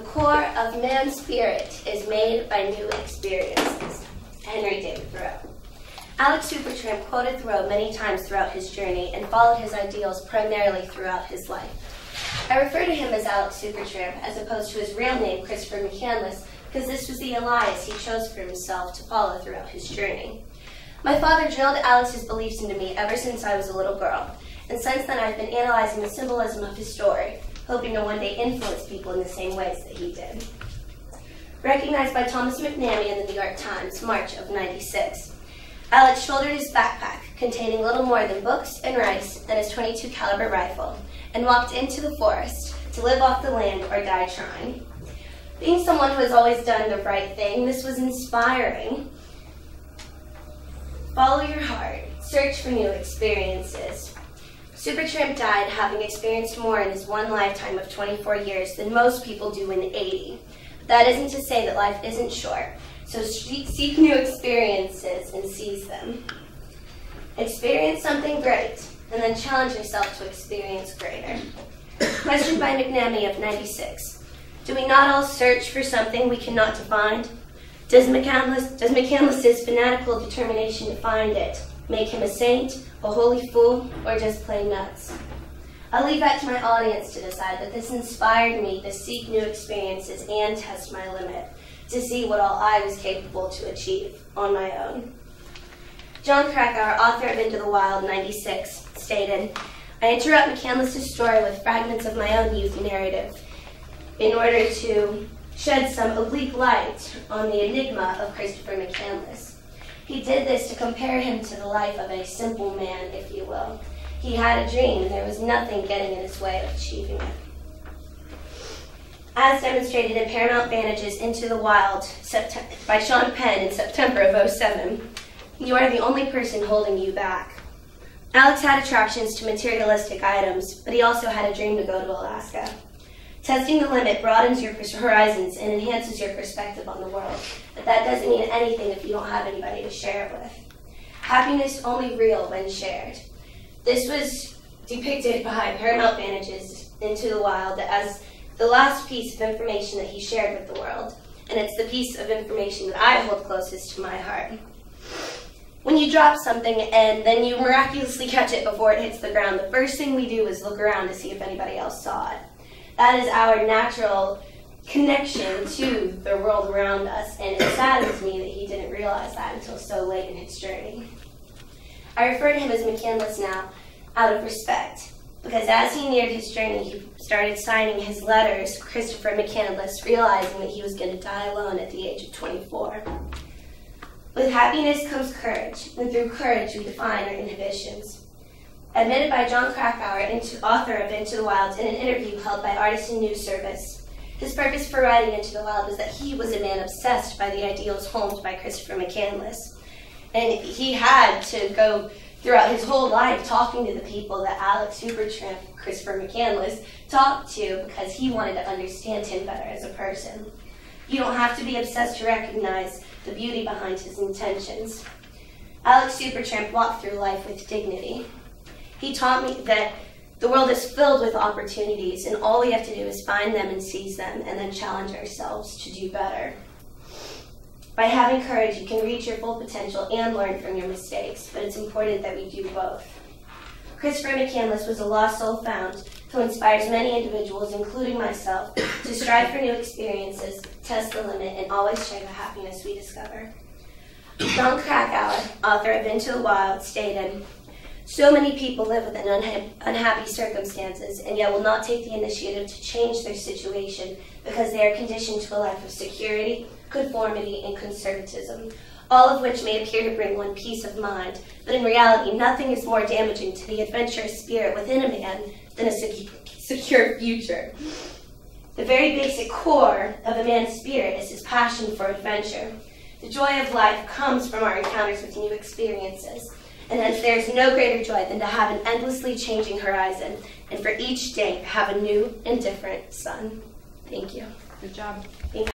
core of man's spirit is made by new experiences. Henry David Thoreau. Alex Supertramp quoted Thoreau many times throughout his journey and followed his ideals primarily throughout his life. I refer to him as Alex Supertramp as opposed to his real name, Christopher McCandless, because this was the alias he chose for himself to follow throughout his journey. My father drilled Alex's beliefs into me ever since I was a little girl, and since then I've been analyzing the symbolism of his story, hoping to one day influence people in the same ways that he did. Recognized by Thomas McNamee in the New York Times, March of '96, Alex shouldered his backpack, containing little more than books and rice and his .22 caliber rifle, and walked into the forest to live off the land or die trying. Being someone who has always done the right thing, this was inspiring. Follow your heart. Search for new experiences. Supertramp died having experienced more in his one lifetime of 24 years than most people do in 80. That isn't to say that life isn't short, so seek new experiences and seize them. Experience something great, and then challenge yourself to experience greater. Question by McNamee of '96. Do we not all search for something we cannot define? Does McCandless's fanatical determination to find it make him a saint, a holy fool, or just plain nuts? I'll leave that to my audience to decide, but this inspired me to seek new experiences and test my limit, to see what all I was capable to achieve on my own. John Krakauer, author of Into the Wild, '96, stated, I interrupt McCandless's story with fragments of my own youth narrative in order to shed some oblique light on the enigma of Christopher McCandless. He did this to compare him to the life of a simple man, if you will. He had a dream, and there was nothing getting in his way of achieving it. As demonstrated in Paramount Vantage's Into the Wild by Sean Penn in September of '07, you are the only person holding you back. Alex had attractions to materialistic items, but he also had a dream to go to Alaska. Testing the limit broadens your horizons and enhances your perspective on the world, but that doesn't mean anything if you don't have anybody to share it with. Happiness only real when shared. This was depicted by Paramount Vantage's Into the Wild as the last piece of information that he shared with the world, and it's the piece of information that I hold closest to my heart. When you drop something and then you miraculously catch it before it hits the ground, the first thing we do is look around to see if anybody else saw it. That is our natural connection to the world around us, and it saddens me that he didn't realize that until so late in his journey. I refer to him as McCandless now out of respect, because as he neared his journey, he started signing his letters, Christopher McCandless, realizing that he was going to die alone at the age of 24. With happiness comes courage, and through courage we define our inhibitions. Admitted by John Krakauer, author of Into the Wild, in an interview held by Artisan News Service, his purpose for writing Into the Wild was that he was a man obsessed by the ideals homed by Christopher McCandless. And he had to go throughout his whole life talking to the people that Alex Supertramp, Christopher McCandless, talked to because he wanted to understand him better as a person. You don't have to be obsessed to recognize the beauty behind his intentions. Alex Supertramp walked through life with dignity. He taught me that the world is filled with opportunities, and all we have to do is find them and seize them, and then challenge ourselves to do better. By having courage, you can reach your full potential and learn from your mistakes, but it's important that we do both. Christopher McCandless was a lost soul found who inspires many individuals, including myself, to strive for new experiences, test the limit, and always share the happiness we discover. John Krakauer, author of Into the Wild, stated, so many people live within unhappy circumstances and yet will not take the initiative to change their situation because they are conditioned to a life of security, conformity, and conservatism, all of which may appear to bring one peace of mind, but in reality, nothing is more damaging to the adventurous spirit within a man than a secure future. The very basic core of a man's spirit is his passion for adventure. The joy of life comes from our encounters with new experiences. And hence there is no greater joy than to have an endlessly changing horizon, and for each day have a new and different sun. Thank you. Good job. Thank you.